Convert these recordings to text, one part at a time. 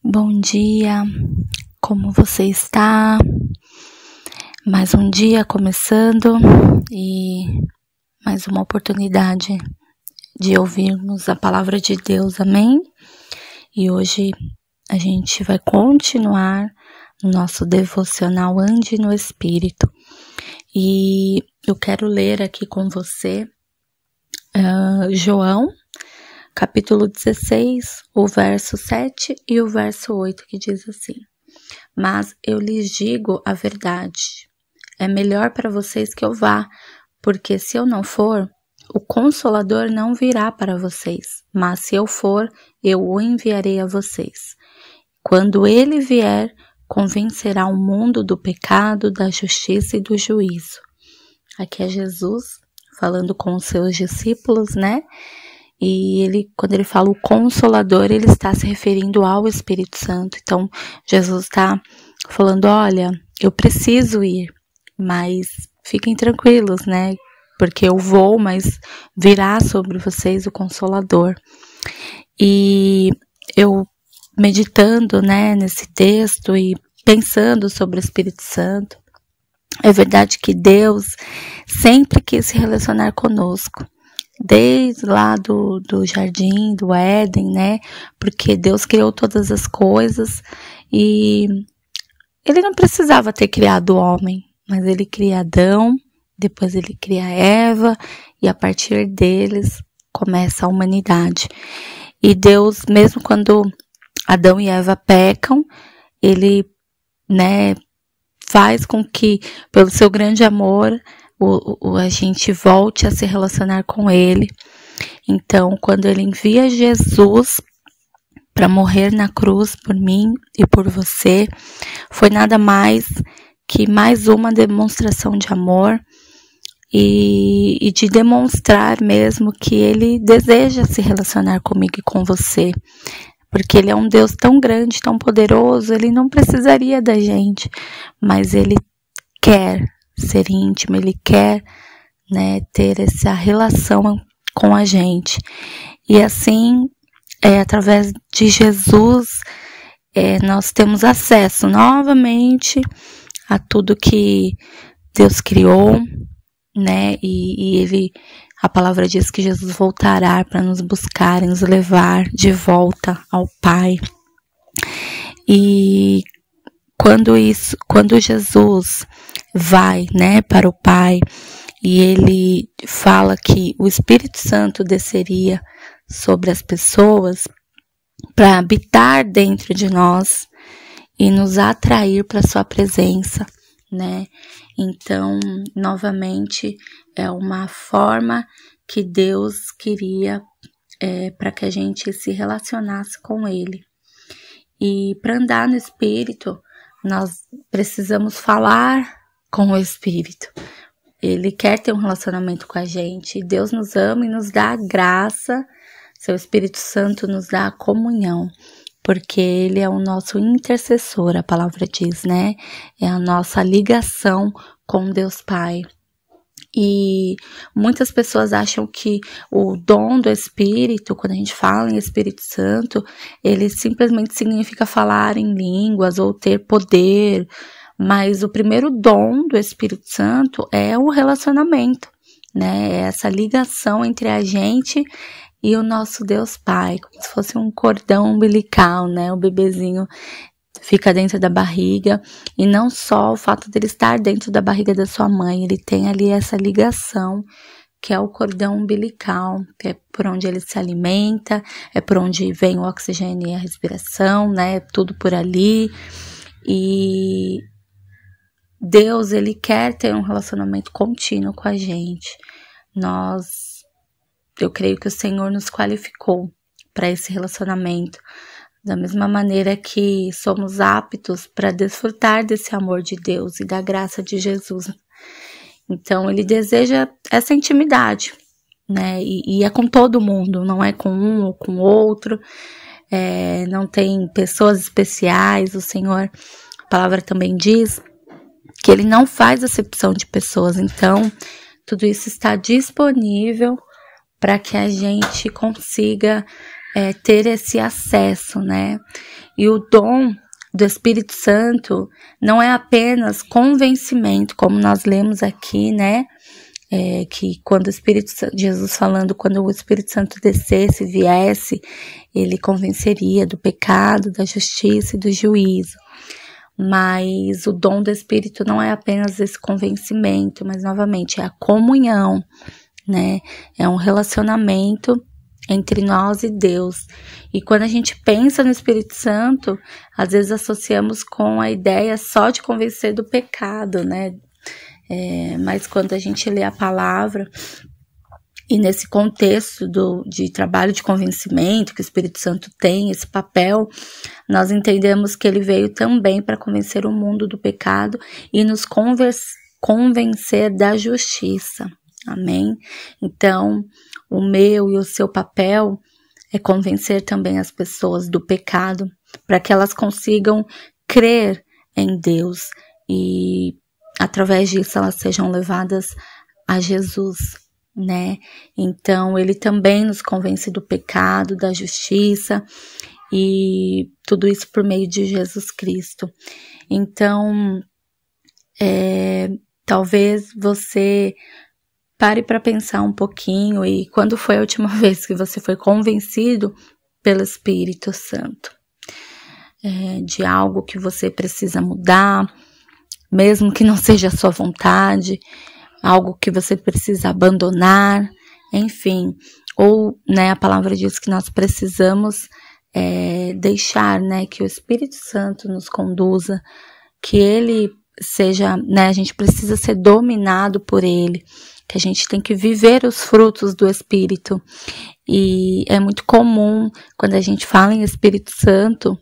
Bom dia, como você está? Mais um dia começando e mais uma oportunidade de ouvirmos a palavra de Deus, amém? E hoje a gente vai continuar no nosso devocional Ande no Espírito. E eu quero ler aqui com você João, capítulo 16, o verso 7 e o verso 8, que diz assim: Mas eu lhes digo a verdade, é melhor para vocês que eu vá, porque se eu não for, o Consolador não virá para vocês, mas se eu for, eu o enviarei a vocês. Quando ele vier, convencerá o mundo do pecado, da justiça e do juízo. Aqui é Jesus falando com os seus discípulos, né? E ele, quando ele fala o Consolador, ele está se referindo ao Espírito Santo. Então, Jesus está falando, olha, eu preciso ir, mas fiquem tranquilos, né? Porque eu vou, mas virá sobre vocês o Consolador. E eu meditando, né, nesse texto e pensando sobre o Espírito Santo, é verdade que Deus sempre quis se relacionar conosco. Desde lá do jardim, do Éden, né? Porque Deus criou todas as coisas e ele não precisava ter criado o homem, mas ele cria Adão, depois ele cria Eva e a partir deles começa a humanidade. E Deus, mesmo quando Adão e Eva pecam, ele, né, faz com que, pelo seu grande amor, a gente volte a se relacionar com ele. Então, quando ele envia Jesus para morrer na cruz por mim e por você, foi nada mais que mais uma demonstração de amor e de demonstrar mesmo que ele deseja se relacionar comigo e com você. Porque ele é um Deus tão grande, tão poderoso, ele não precisaria da gente, mas ele quer ser íntimo, ele quer, né, ter essa relação com a gente. E assim, através de Jesus, nós temos acesso novamente a tudo que Deus criou, né, e a palavra diz que Jesus voltará para nos buscar e nos levar de volta ao Pai. E quando Jesus vai, né, para o Pai e ele fala que o Espírito Santo desceria sobre as pessoas para habitar dentro de nós e nos atrair para sua presença, né? Então, novamente, é uma forma que Deus queria para que a gente se relacionasse com ele. E para andar no Espírito, nós precisamos falar com o Espírito. Ele quer ter um relacionamento com a gente. Deus nos ama e nos dá a graça. Seu Espírito Santo nos dá a comunhão. Porque ele é o nosso intercessor, a palavra diz, né? É a nossa ligação com Deus Pai. E muitas pessoas acham que o dom do Espírito, quando a gente fala em Espírito Santo, ele simplesmente significa falar em línguas ou ter poder. Mas o primeiro dom do Espírito Santo é o relacionamento, né? É essa ligação entre a gente e o nosso Deus Pai, como se fosse um cordão umbilical, né? O bebezinho fica dentro da barriga, e não só o fato dele estar dentro da barriga da sua mãe, ele tem ali essa ligação, que é o cordão umbilical, que é por onde ele se alimenta, é por onde vem o oxigênio e a respiração, né? Tudo por ali. E Deus, ele quer ter um relacionamento contínuo com a gente. Eu creio que o Senhor nos qualificou para esse relacionamento, da mesma maneira que somos aptos para desfrutar desse amor de Deus e da graça de Jesus. Então, ele deseja essa intimidade, né? E é com todo mundo, não é com um ou com outro. Não tem pessoas especiais. O Senhor, a palavra também diz que ele não faz acepção de pessoas. Então, tudo isso está disponível para que a gente consiga ter esse acesso, né? E o dom do Espírito Santo não é apenas convencimento, como nós lemos aqui, né? Que quando o Espírito Santo, Jesus falando, quando o Espírito Santo descesse, viesse, ele convenceria do pecado, da justiça e do juízo. Mas o dom do Espírito não é apenas esse convencimento, mas novamente é a comunhão, né? É um relacionamento entre nós e Deus. E quando a gente pensa no Espírito Santo, às vezes associamos com a ideia só de convencer do pecado, né? Mas quando a gente lê a palavra, e nesse contexto de trabalho de convencimento, que o Espírito Santo tem esse papel, nós entendemos que ele veio também para convencer o mundo do pecado e nos convencer da justiça. Amém? Então, o meu e o seu papel é convencer também as pessoas do pecado, para que elas consigam crer em Deus e, através disso, elas sejam levadas a Jesus, né? Então, ele também nos convence do pecado, da justiça, e tudo isso por meio de Jesus Cristo. Então, talvez você pare para pensar um pouquinho, e quando foi a última vez que você foi convencido pelo Espírito Santo de algo que você precisa mudar, mesmo que não seja a sua vontade, algo que você precisa abandonar, enfim, ou, né, a palavra diz que nós precisamos deixar, né, que o Espírito Santo nos conduza, que ele seja, né, a gente precisa ser dominado por ele, que a gente tem que viver os frutos do Espírito. E é muito comum, quando a gente fala em Espírito Santo,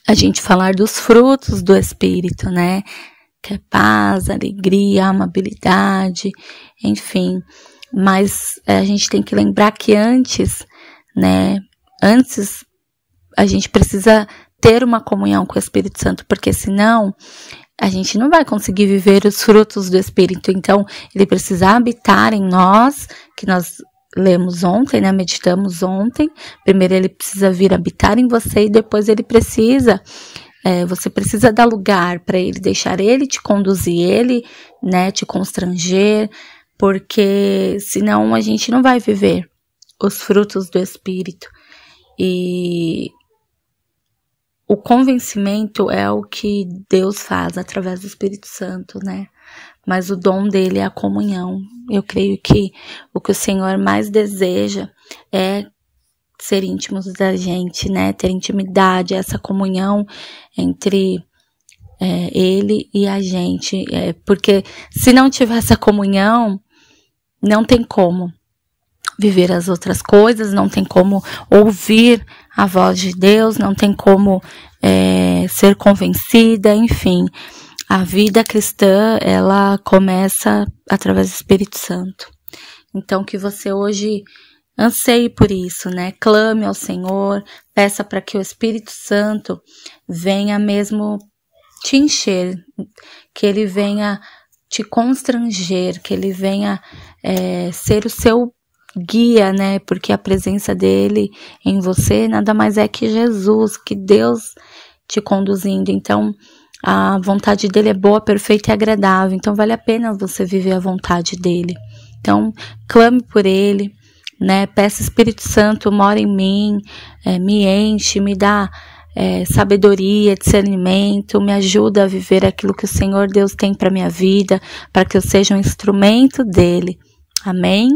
a gente falar dos frutos do Espírito, né? Que é paz, alegria, amabilidade, enfim. Mas a gente tem que lembrar que antes a gente precisa ter uma comunhão com o Espírito Santo, porque senão a gente não vai conseguir viver os frutos do Espírito. Então, ele precisa habitar em nós, que nós lemos ontem, né? Meditamos ontem. Primeiro ele precisa vir habitar em você e depois ele precisa, você precisa dar lugar para ele, deixar ele te conduzir, ele, né, te constranger, porque senão a gente não vai viver os frutos do Espírito. E o convencimento é o que Deus faz através do Espírito Santo, né? Mas o dom dele é a comunhão. Eu creio que o que o Senhor mais deseja é ser íntimos da gente, né? Ter intimidade, essa comunhão entre ele e a gente. Porque se não tiver essa comunhão, não tem como viver as outras coisas, não tem como ouvir a voz de Deus, não tem como ser convencida, enfim. A vida cristã, ela começa através do Espírito Santo. Então, que você hoje anseie por isso, né? Clame ao Senhor, peça para que o Espírito Santo venha mesmo te encher, que ele venha te constranger, que ele venha ser o seu guia, né? Porque a presença dele em você nada mais é que Jesus, que Deus te conduzindo. Então, a vontade dele é boa, perfeita e agradável. Então, vale a pena você viver a vontade dele. Então, clame por ele, né? Peça, Espírito Santo, mora em mim, me enche, me dá sabedoria, discernimento, me ajuda a viver aquilo que o Senhor Deus tem para minha vida, para que eu seja um instrumento dele. Amém?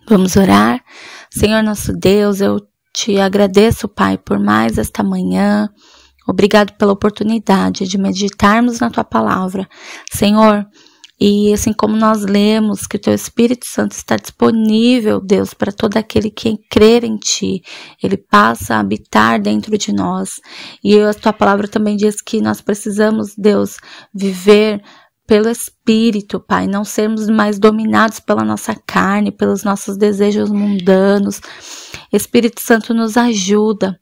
Vamos orar? Senhor nosso Deus, eu te agradeço, Pai, por mais esta manhã. Obrigado pela oportunidade de meditarmos na Tua Palavra, Senhor. E assim como nós lemos que o Teu Espírito Santo está disponível, Deus, para todo aquele que crer em Ti. Ele passa a habitar dentro de nós. E a Tua Palavra também diz que nós precisamos, Deus, viver pelo Espírito, Pai, não sermos mais dominados pela nossa carne, pelos nossos desejos mundanos. Espírito Santo nos ajuda,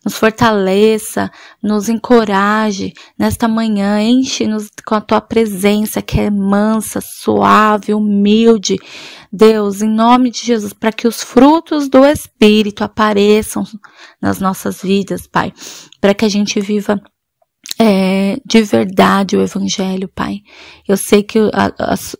nos fortaleça, nos encoraje nesta manhã, enche-nos com a tua presença que é mansa, suave, humilde. Deus, em nome de Jesus, para que os frutos do Espírito apareçam nas nossas vidas, Pai, para que a gente viva de verdade o Evangelho, Pai. Eu sei que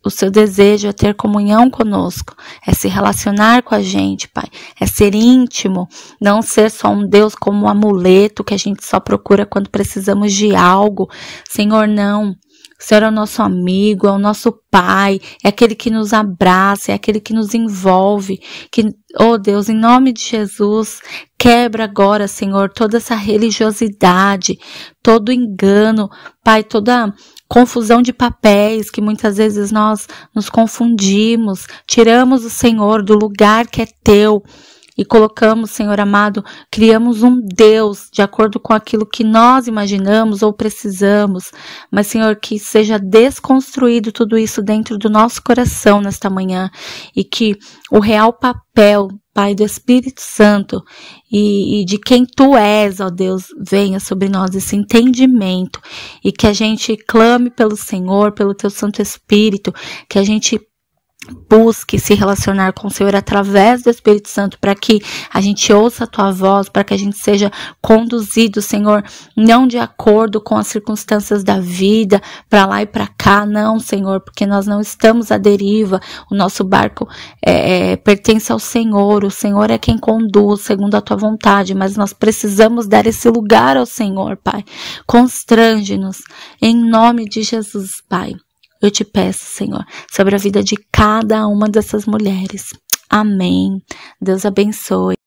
o seu desejo é ter comunhão conosco, é se relacionar com a gente, Pai, é ser íntimo, não ser só um Deus como um amuleto que a gente só procura quando precisamos de algo. Senhor, não. O Senhor é o nosso amigo, é o nosso Pai, é aquele que nos abraça, é aquele que nos envolve, que, oh Deus, em nome de Jesus, quebra agora, Senhor, toda essa religiosidade, todo engano, Pai, toda confusão de papéis que muitas vezes nós nos confundimos, tiramos o Senhor do lugar que é teu, e colocamos, Senhor amado, criamos um Deus de acordo com aquilo que nós imaginamos ou precisamos. Mas, Senhor, que seja desconstruído tudo isso dentro do nosso coração nesta manhã. E que o real papel, Pai, do Espírito Santo e de quem Tu és, ó Deus, venha sobre nós esse entendimento. E que a gente clame pelo Senhor, pelo Teu Santo Espírito, que a gente busque se relacionar com o Senhor através do Espírito Santo, para que a gente ouça a Tua voz, para que a gente seja conduzido, Senhor, não de acordo com as circunstâncias da vida, para lá e para cá, não, Senhor, porque nós não estamos à deriva, o nosso barco pertence ao Senhor, o Senhor é quem conduz segundo a Tua vontade, mas nós precisamos dar esse lugar ao Senhor, Pai. Constrange-nos, em nome de Jesus, Pai. Eu te peço, Senhor, sobre a vida de cada uma dessas mulheres. Amém. Deus abençoe.